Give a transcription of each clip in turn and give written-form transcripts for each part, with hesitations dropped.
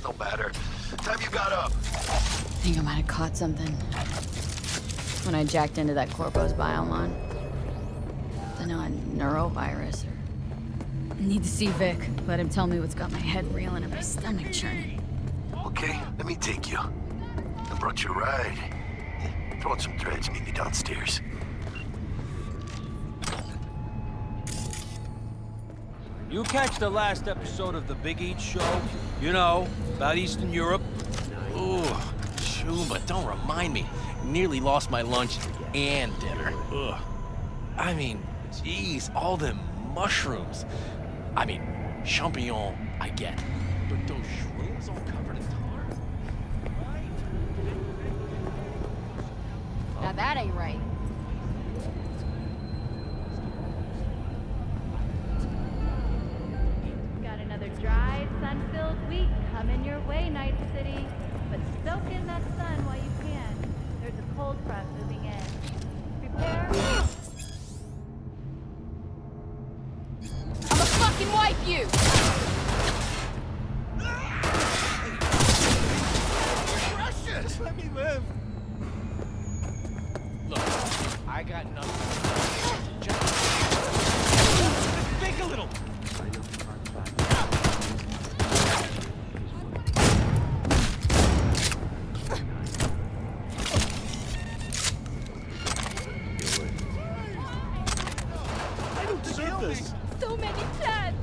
No matter. Time you got up. I think I might have caught something when I jacked into that Corpo's biomon. Don't know, a neurovirus or... Need to see Vic. Let him tell me what's got my head reeling and my stomach churning. Okay, let me take you. I brought you a ride. Throw on some threads, meet me downstairs. You catch the last episode of the Big Eat Show? You know, about Eastern Europe? Ooh, Chuba, don't remind me. Nearly lost my lunch and dinner. Ugh. I mean, geez, all them mushrooms. I mean, champignon, I get. But those shrooms all covered in tar? Now that ain't right. Got another dry, sun-filled week coming your way, Night City. But soak in that sun while you can. There's a cold front moving in. Prepare. I'ma fucking wipe you! Just let me live. Look, I got nothing. Just think a little. I don't deserve this. So many plans.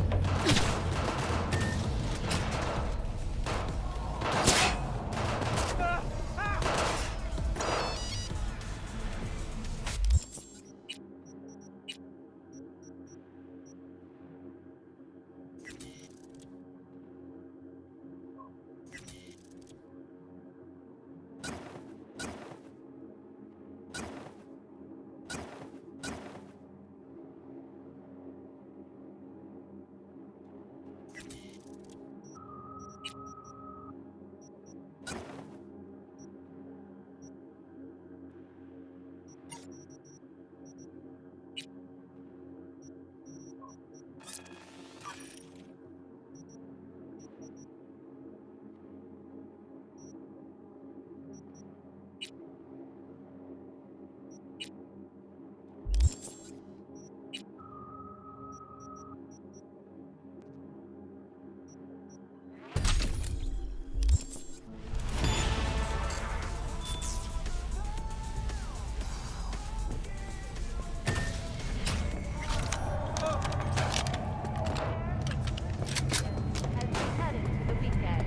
As we head into the weekend.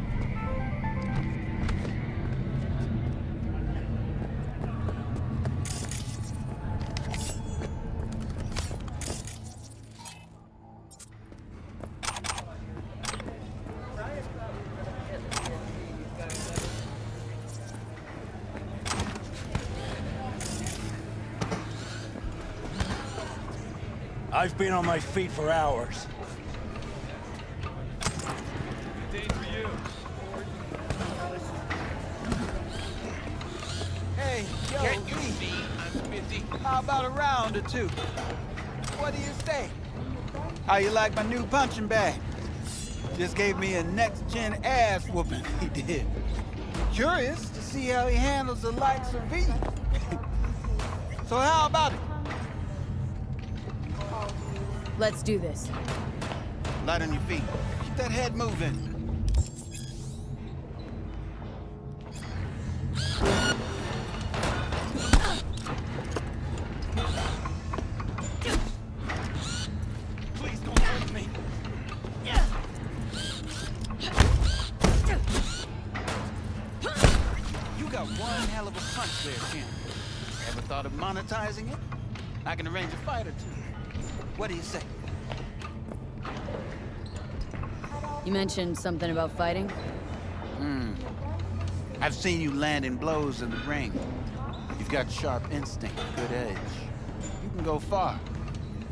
I've been on my feet for hours. Hey, yo, Can't you Lee, see I'm busy? how about a round or two? What do you say? How you like my new punching bag? Just gave me a next-gen ass whooping, he did. Curious to see how he handles the likes of V. So how about it? Let's do this. Light on your feet. Keep that head moving. Please don't hurt me. You got one hell of a punch there, champ. Ever thought of monetizing it? I can arrange a fight or two. What do you say? You mentioned something about fighting? I've seen you landing blows in the ring. You've got sharp instinct, good edge. You can go far,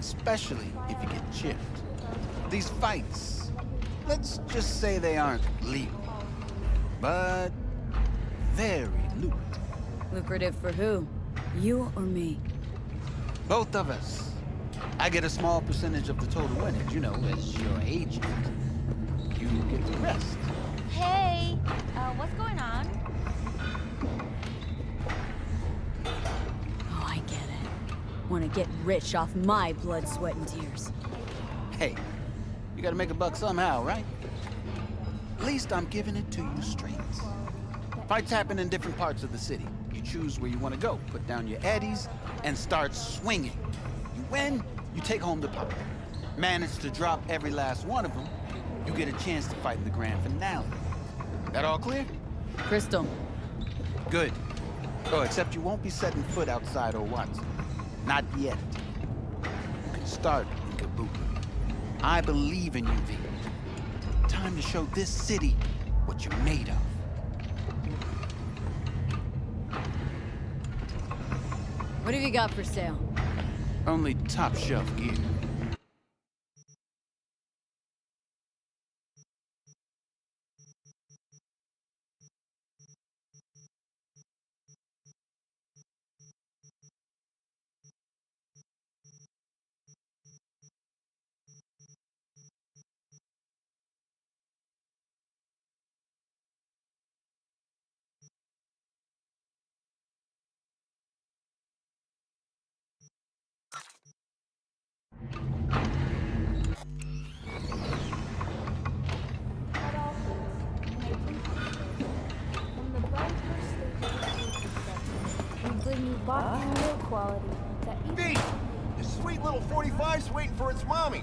especially if you get chipped. These fights, let's just say they aren't legal, but very lucrative. Lucrative for who? You or me? Both of us. I get a small percentage of the total winnings, you know, as your agent. You get the rest. Hey! want to get rich off my blood, sweat, and tears. Hey, you gotta make a buck somehow, right? At least I'm giving it to you straight. Fights happen in different parts of the city. You choose where you want to go, put down your addies, and start swinging. You win, you take home the pot. Manage to drop every last one of them, you get a chance to fight in the grand finale. That all clear? Crystal. Good. Oh, except you won't be setting foot outside or Watson. Not yet. You can start in Kabuki. I believe in you, V. Time to show this city what you're made of. What have you got for sale? Only top shelf gear. Quality that even Beat! This sweet little 45's waiting for its mommy.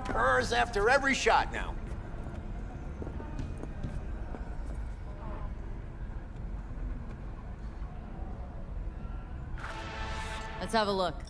Purrs after every shot now. Let's have a look.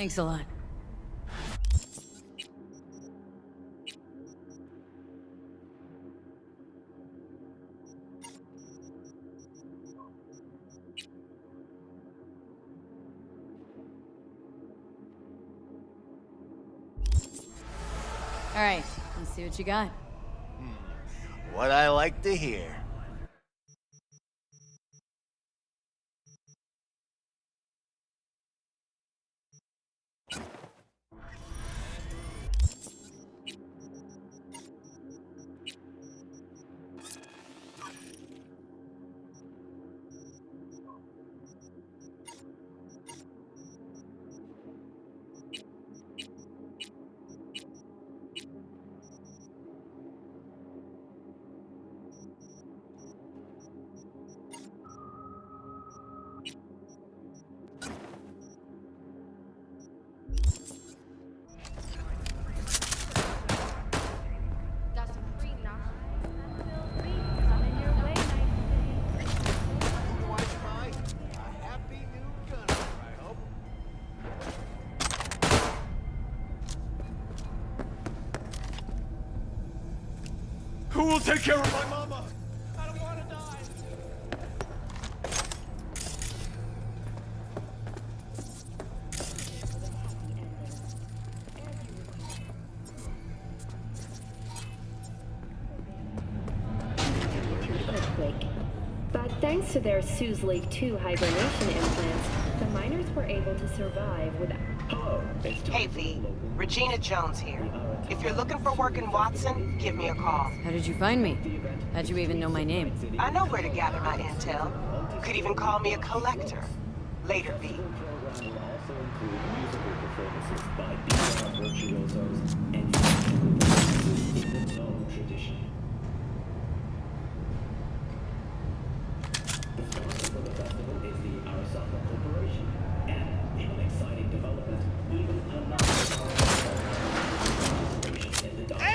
Thanks a lot. All right, let's see what you got. What I like to hear. Who will take care of my mama? I don't want to die. earthquake. But thanks to their Sue's League 2 hibernation implants, the miners were able to survive without... Hey V, Regina Jones here. If you're looking for work in Watson, give me a call. How did you find me? How'd you even know my name? I know where to gather my intel. You could even call me a collector. Later, V.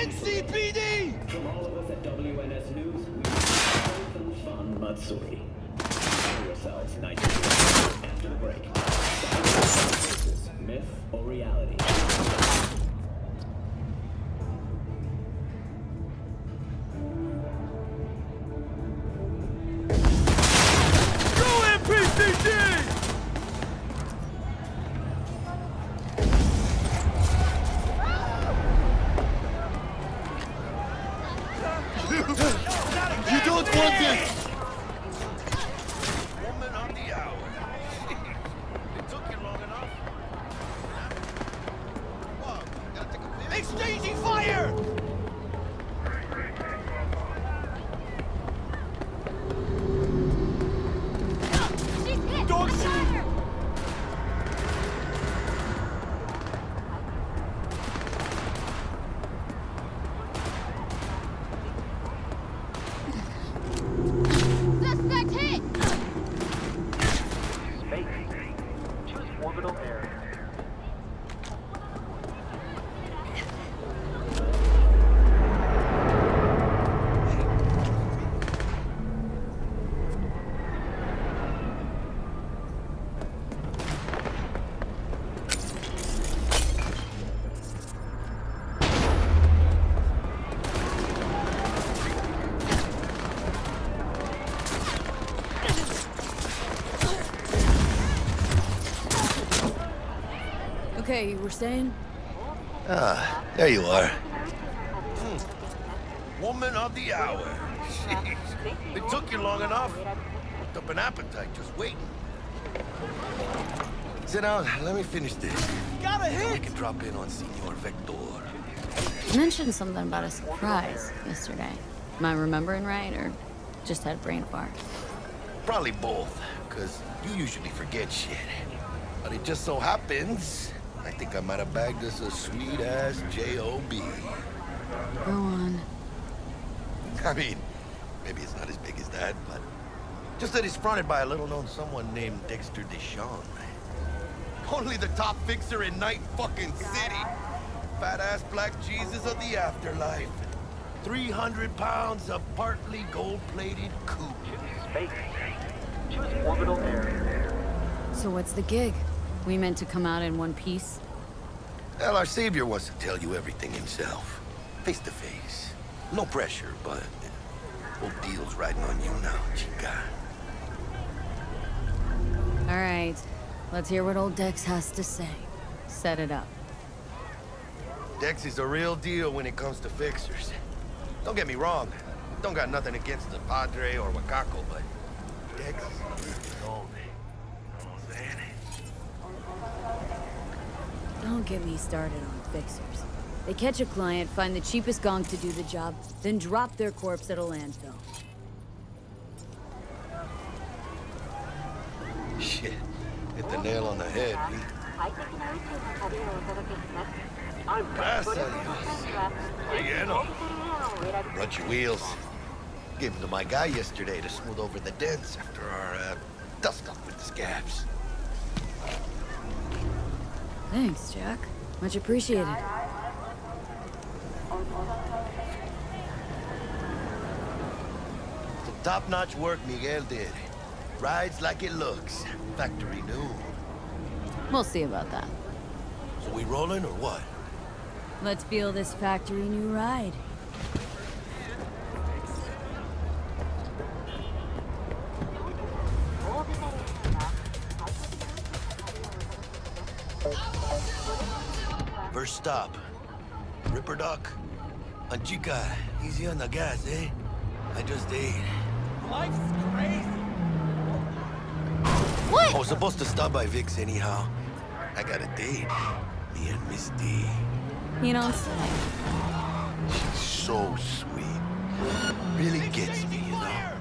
NCPD! From all of us at WNS News, we are fun but sorry. Prepare yourselves, night after the break. Myth or reality? Go MPCG! Woman of the hour. It took you long enough. Whoa, gotta take a piss. Exchanging fire! Dog shoot! Suspect hit! Choose orbital area. Okay, you were saying? Ah, there you are. Woman of the hour. Jeez. It took you long enough. Worked up an appetite just waiting. Sit down, let me finish this. Got a Then we hit! can drop in on Senor Vector. You mentioned something about a surprise yesterday. Am I remembering right, or just had a brain fart? Probably both, because you usually forget shit. But it just so happens, I think I might have bagged us a sweet-ass J.O.B. Go on. I mean, maybe it's not as big as that, but just that it's fronted by a little-known someone named Dexter Deshawn. Only the top fixer in Night fucking City. Fat-ass black Jesus of the afterlife. 300 pounds of partly gold-plated coupe. Space. Choose orbital area. So what's the gig? We meant to come out in one piece? Well, our savior wants to tell you everything himself. Face to face. No pressure, but whole deal's riding on you now, chica. All right, let's hear what old Dex has to say. Set it up. Dex is a real deal when it comes to fixers. Don't get me wrong. Don't got nothing against the Padre or Wakako, but Dex is old. You know what I'm saying? Don't get me started on fixers. They catch a client, find the cheapest gong to do the job, then drop their corpse at a landfill. Shit. Hit the nail on the head, V. Gracias a Dios. Bueno. Brought your wheels. Gave them to my guy yesterday to smooth over the dents after our dust-up with the scabs. Thanks, Jack. Much appreciated. Some top-notch work Miguel did. Rides like it looks. Factory new. We'll see about that. So we rolling or what? Let's feel this factory new ride. First stop. Ripper Dock. And chica, easy on the gas, eh? I just ate. Life's crazy! What? I was supposed to stop by Vic's anyhow. I got a date. Me and Miss D. You don't say. She's so sweet. Really gets me, you know?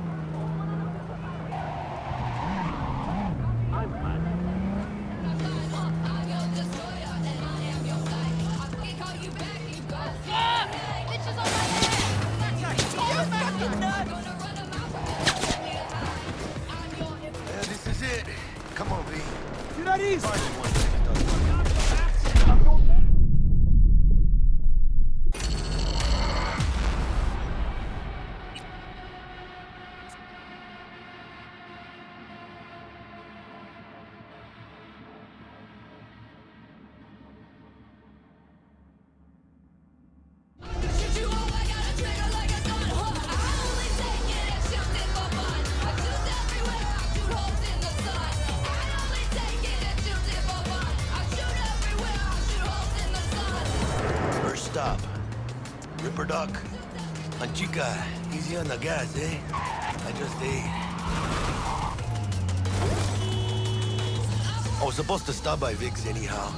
Yeah, this is it. Come on, V. You're not easy! First stop. Ripper Dock. Chica, easy on the gas, eh? I just ate. I was supposed to stop by Vic's anyhow.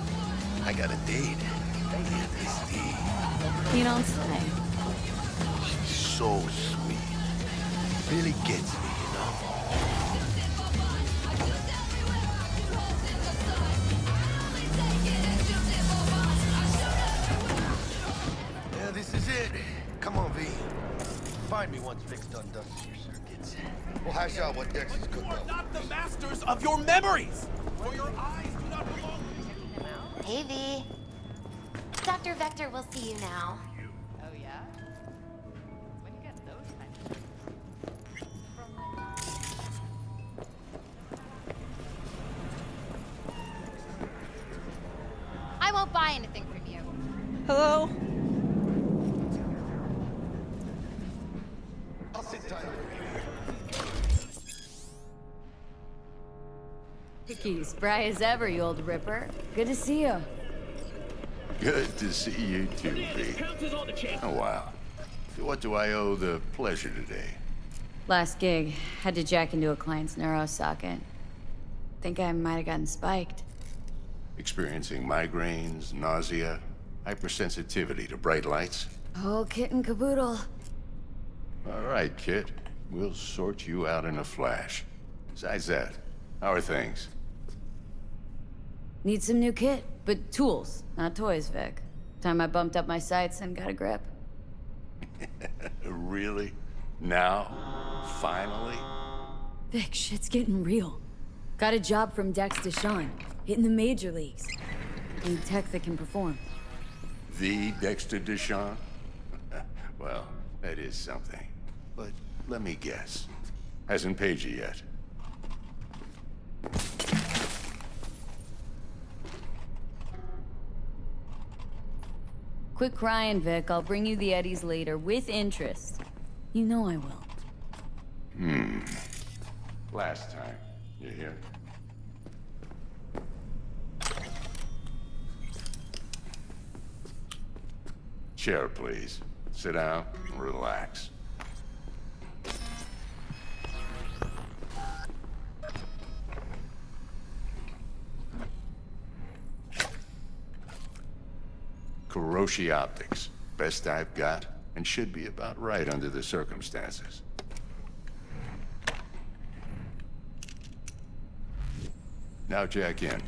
I got a date. Yeah, this tea. You don't say. She's so sweet. Really gets me, you know? Yeah, this is it. Come on, V. Find me once Vic's done dusting your circuits. We'll hash out what Dex is cooked up. Not the masters of your memories! For your eyes do not belong. Hey, V. Dr. Vector will see you now. Oh, yeah? When you get those kinds of things. I won't buy anything from you. Hello? I'll sit tight. Vicky, spry as ever, you old ripper. Good to see you. Good to see you too, V. Oh, wow. So what do I owe the pleasure today? Last gig, had to jack into a client's neuro socket. Think I might have gotten spiked. Experiencing migraines, nausea, hypersensitivity to bright lights? Oh, kit and caboodle. All right, kid. We'll sort you out in a flash. Besides that, how are things? Need some new kit, but tools, not toys, Vic. Time I bumped up my sights and got a grip. Really? Now? Finally? Vic, shit's getting real. Got a job from Dex Deshawn, hitting the major leagues. Need tech that can perform. The Dexter Deshawn? Well, that is something. But let me guess. Hasn't paid you yet. Quit crying, Vic. I'll bring you the Eddies later, with interest. You know I will. Last time. You hear? Chair, please. Sit down and relax. Kuroshi Optics. Best I've got, and should be about right under the circumstances. Now jack in.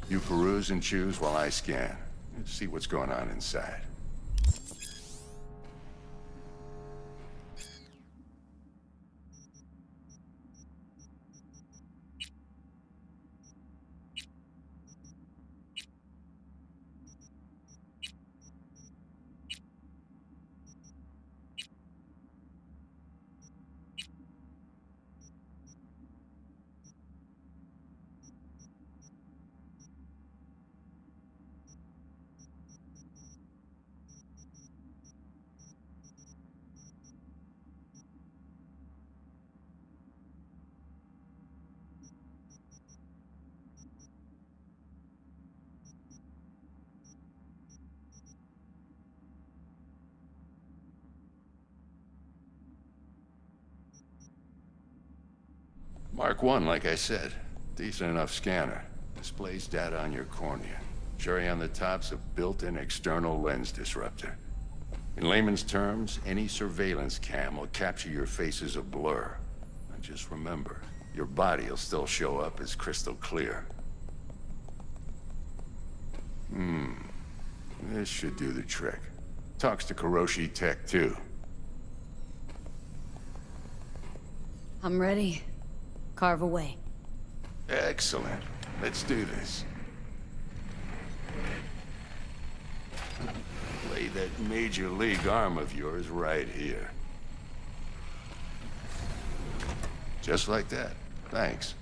You peruse and choose while I scan. Let's see what's going on inside. Mark 1, like I said. Decent enough scanner. Displays data on your cornea. Cherry on the top's a built-in external lens disruptor. In layman's terms, any surveillance cam will capture your face as a blur. And just remember, your body will still show up as crystal clear. This should do the trick. Talks to Kuroshi Tech, too. I'm ready. Carve away. Excellent. Let's do this. Lay that major league arm of yours right here. Just like that. Thanks.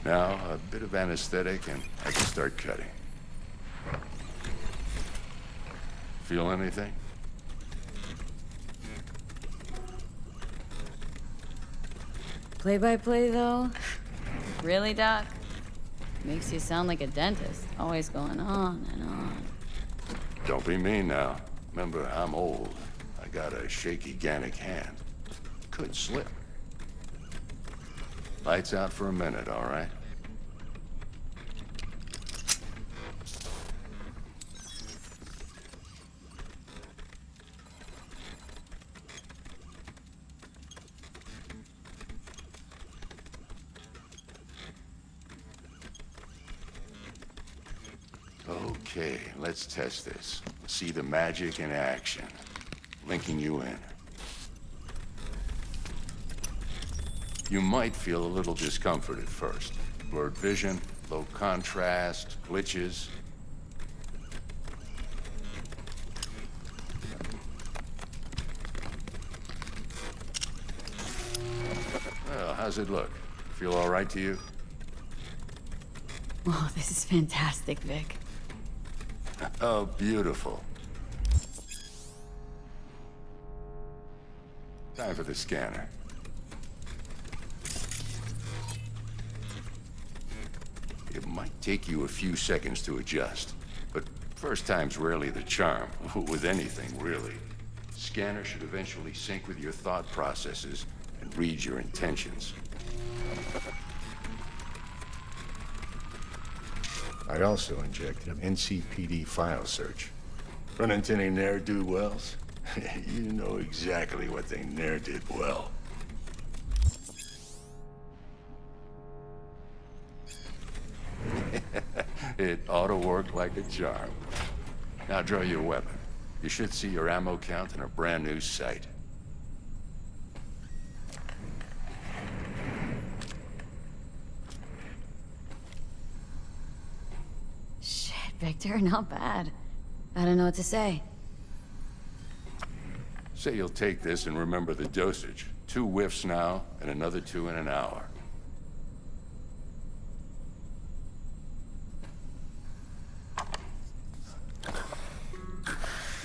Now, a bit of anesthetic and I can start cutting. Feel anything? Play-by-play, though? Really, Doc? Makes you sound like a dentist. Always going on and on. Don't be mean now. Remember, I'm old. I got a shaky Gannic hand. Could slip. Lights out for a minute, all right? Okay, let's test this. See the magic in action. Linking you in. You might feel a little discomfort at first. Blurred vision, low contrast, glitches. Well, how's it look? Feel all right to you? Oh, this is fantastic, Vic. Oh, beautiful. Time for the scanner. It might take you a few seconds to adjust, but first time's rarely the charm, with anything, really. Scanner should eventually sync with your thought processes and read your intentions. I also injected an NCPD file search. Run into any ne'er-do-wells? You know exactly what they ne'er did well. It ought to work like a charm. Now draw your weapon. You should see your ammo count in a brand new sight. Shit, Victor, not bad. I don't know what to say. Say you'll take this and remember the dosage. 2 whiffs now, and another 2 in an hour.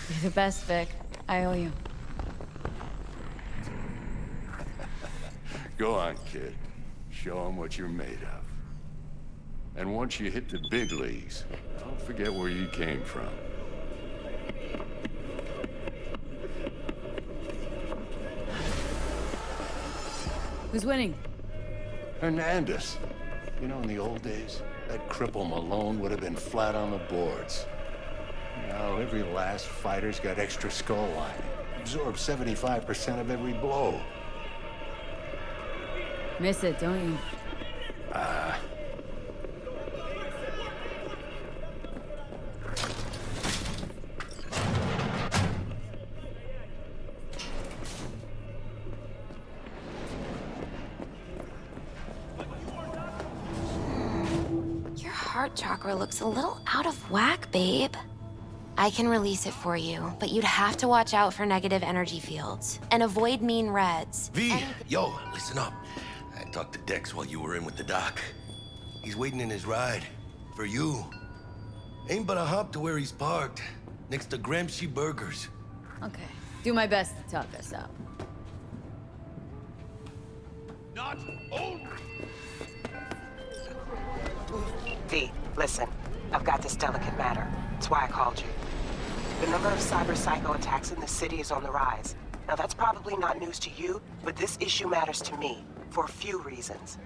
You're the best, Vic. I owe you. Go on, kid. Show them what you're made of. And once you hit the big leagues, don't forget where you came from. Who's winning? Hernandez. You know, in the old days, that cripple Malone would have been flat on the boards. Now, every last fighter's got extra skull lining. Absorbs 75% of every blow. Miss it, don't you? Your heart chakra looks a little out of whack, babe. I can release it for you, but you'd have to watch out for negative energy fields and avoid mean reds. V, yo, listen up. I talked to Dex while you were in with the doc. He's waiting in his ride. For you. Ain't but a hop to where he's parked. Next to Gramsci Burgers. Okay. Do my best to talk us out. Not old. V, listen. I've got this delicate matter. That's why I called you. The number of cyber psycho attacks in the city is on the rise. Now that's probably not news to you, but this issue matters to me for a few reasons.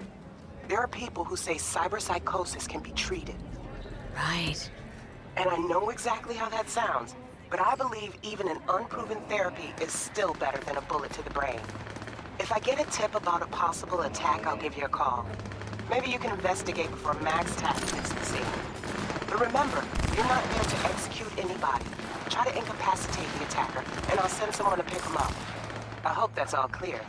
There are people who say cyber psychosis can be treated. Right. And I know exactly how that sounds, but I believe even an unproven therapy is still better than a bullet to the brain. If I get a tip about a possible attack, I'll give you a call. Maybe you can investigate before Max Tack takes the scene. But remember, you're not there to execute anybody. Try to incapacitate the attacker, and I'll send someone to pick him up. I hope that's all clear.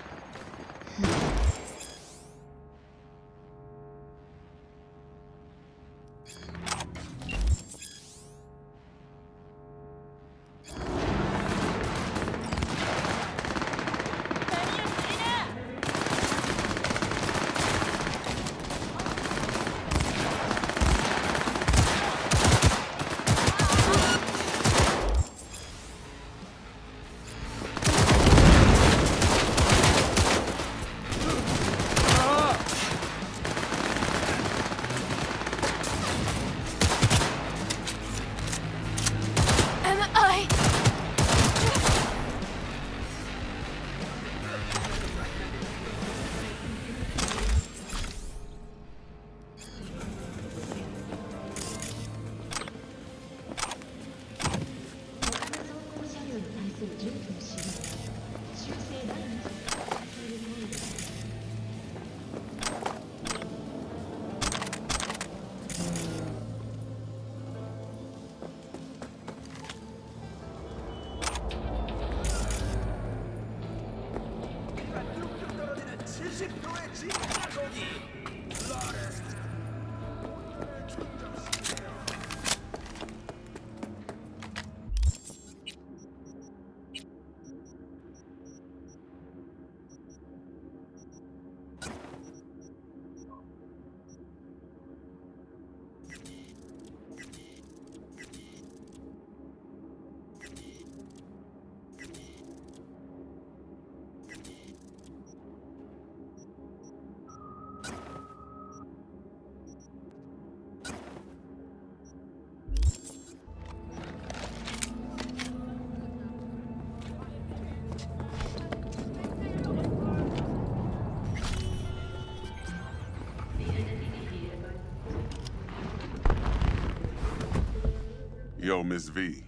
Yo, Miss V.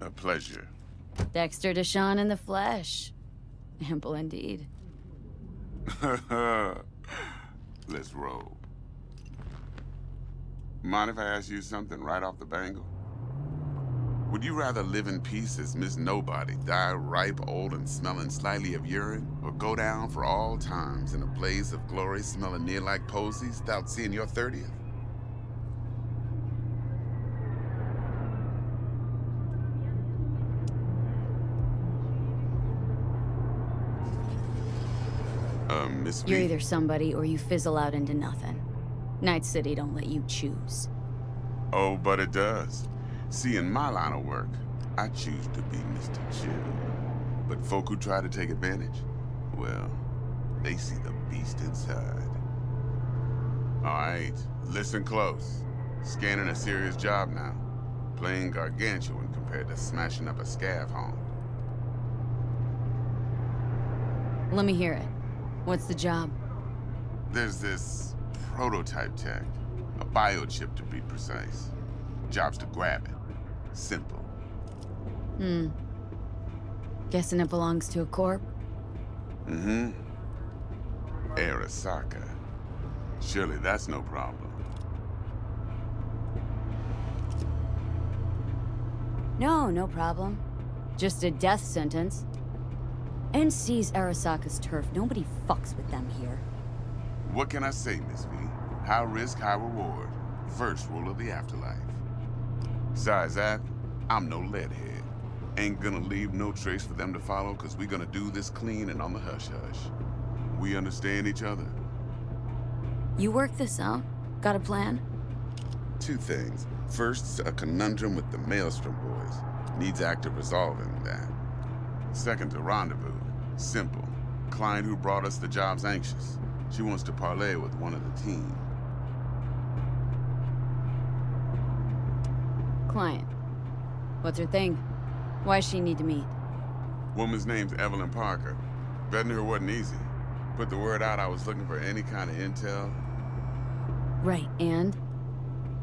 A pleasure. Dexter Deshawn in the flesh. Ample indeed. Let's roll. Mind if I ask you something right off the bangle? Would you rather live in peace as Miss Nobody, die ripe, old, and smelling slightly of urine, or go down for all times in a blaze of glory smelling near like posies without seeing your 30th? Miss V? You're either somebody or you fizzle out into nothing. Night City don't let you choose. Oh, but it does. See, in my line of work, I choose to be Mr. Chill. But folk who try to take advantage, well, they see the beast inside. All right, listen close. Scanning a serious job now. Playing gargantuan compared to smashing up a scav home. Let me hear it. What's the job? There's this prototype tech. A biochip to be precise. Job's to grab it. Simple. Guessing it belongs to a corp? Mm-hmm. Arasaka. Surely that's no problem. No problem. Just a death sentence. NC's Arasaka's turf. Nobody fucks with them here. What can I say, Miss V? High risk, high reward. First rule of the afterlife. Besides that, I'm no leadhead. Ain't gonna leave no trace for them to follow, cause we gonna do this clean and on the hush-hush. We understand each other? You work this out? Got a plan? Two things. First, a conundrum with the Maelstrom boys. Needs active resolving that. Second, a rendezvous. Simple. Client who brought us the job's anxious. She wants to parlay with one of the team. Client. What's her thing? Why she need to meet? Woman's name's Evelyn Parker. Betting her wasn't easy. Put the word out I was looking for any kind of intel. Right, and?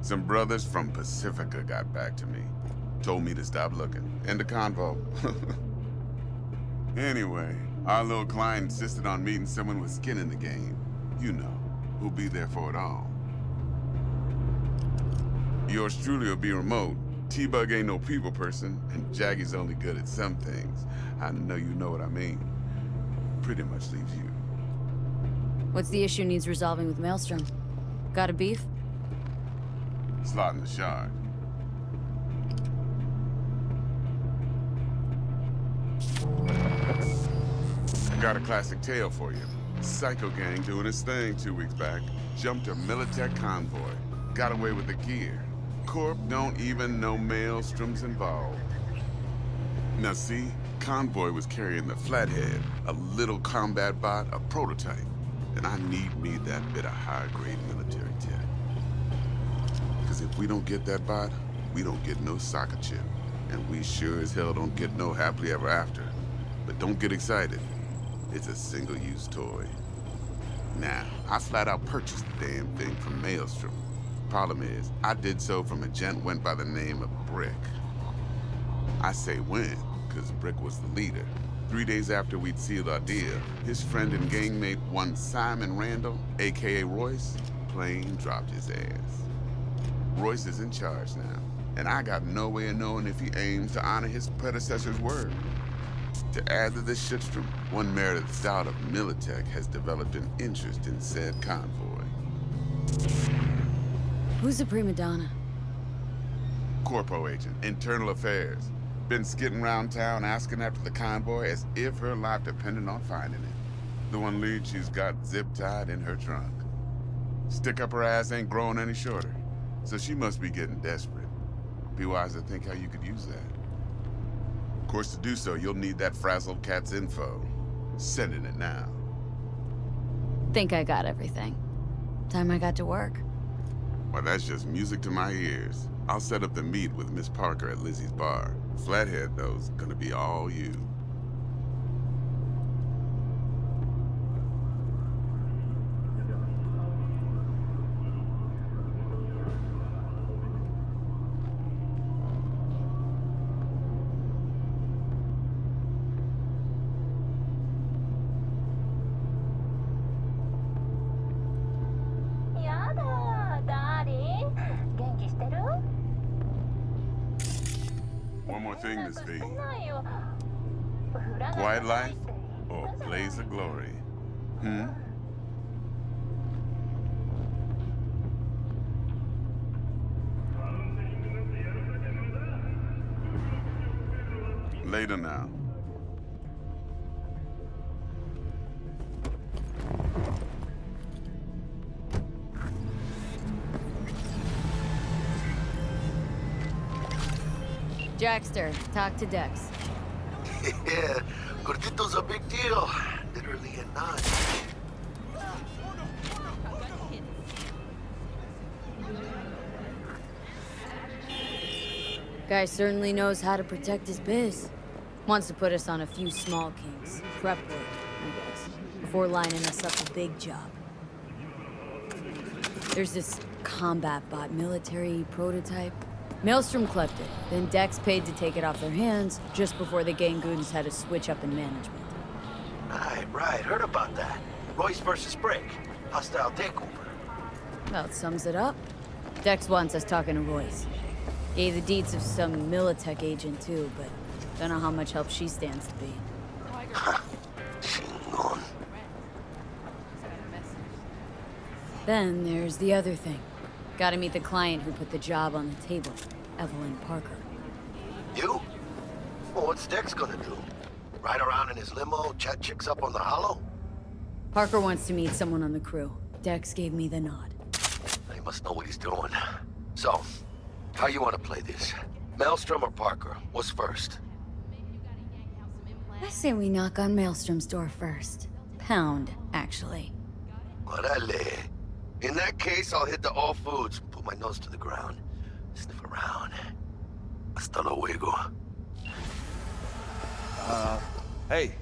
Some brothers from Pacifica got back to me. Told me to stop looking. End of convo. Anyway, our little client insisted on meeting someone with skin in the game. You know, who'll be there for it all. Yours truly will be remote. T-Bug ain't no people person, and Jaggy's only good at some things. I know you know what I mean. Pretty much leaves you. What's the issue needs resolving with Maelstrom? Got a beef? Slotting the shard. I got a classic tale for you. Psycho gang doing his thing 2 weeks back. Jumped a Militech convoy. Got away with the gear. Corp don't even know Maelstrom's involved. Now see, convoy was carrying the Flathead, a little combat bot, a prototype. And I need me that bit of high-grade military tech. Because if we don't get that bot, we don't get no soccer chip. And we sure as hell don't get no happily ever after. But don't get excited. It's a single-use toy. Now, I flat out purchased the damn thing from Maelstrom. Problem is, I did so from a gent went by the name of Brick. I say when, because Brick was the leader. 3 days after we'd sealed our deal, his friend and gangmate, one Simon Randall, aka Royce, plain dropped his ass. Royce is in charge now, and I got no way of knowing if he aims to honor his predecessor's word. To add to this shitstorm, one Meredith Stout of Militech has developed an interest in said convoy. Who's the prima donna? Corpo agent, internal affairs. Been skidding around town asking after the convoy as if her life depended on finding it. The one lead she's got zip-tied in her trunk. Stick up her ass ain't growing any shorter, so she must be getting desperate. Be wise to think how you could use that. Of course, to do so, you'll need that frazzled cat's info. Sending it now. Think I got everything. Time I got to work. Well, that's just music to my ears. I'll set up the meet with Miss Parker at Lizzie's bar. Flathead, though's gonna be all you. more thing, Miss V. Quiet life or blaze of glory? Hmm? Later now. Jackster, talk to Dex. Yeah, Gordito's a big deal. Literally and not. Guy certainly knows how to protect his biz. Wants to put us on a few small kings. Prep work, I guess. Before lining us up a big job. There's this combat bot military prototype. Maelstrom clept it, then Dex paid to take it off their hands just before the Gangoons had a switch up in management. Right, heard about that. Royce versus Brick. Hostile takeover. About sums it up. Dex wants us talking to Royce. Gave the deeds of some Militech agent too, but don't know how much help she stands to be. Chingon. Then there's the other thing. Gotta meet the client who put the job on the table, Evelyn Parker. You? Well, what's Dex gonna do? Ride around in his limo, chat chicks up on the hollow? Parker wants to meet someone on the crew. Dex gave me the nod. He must know what he's doing. So, how you want to play this? Maelstrom or Parker? What's first? I say we knock on Maelstrom's door first. Pound, actually. Orale. In that case, I'll hit the all foods, put my nose to the ground, sniff around. Hasta luego. Hey,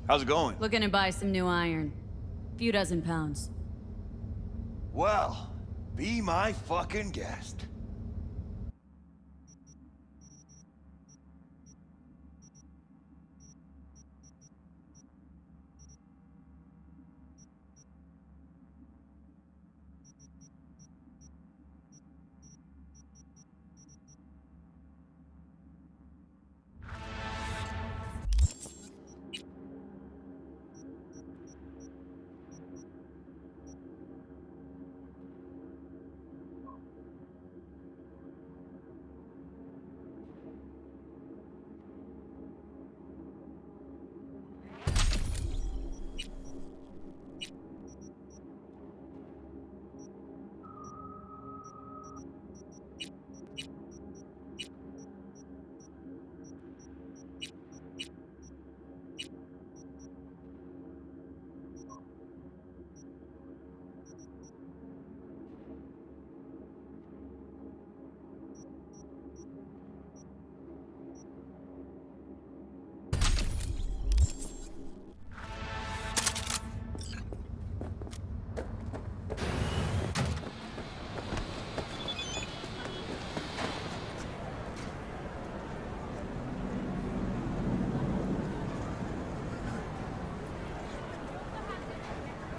how's it going? Looking to buy some new iron. Few dozen pounds. Well, be my fucking guest.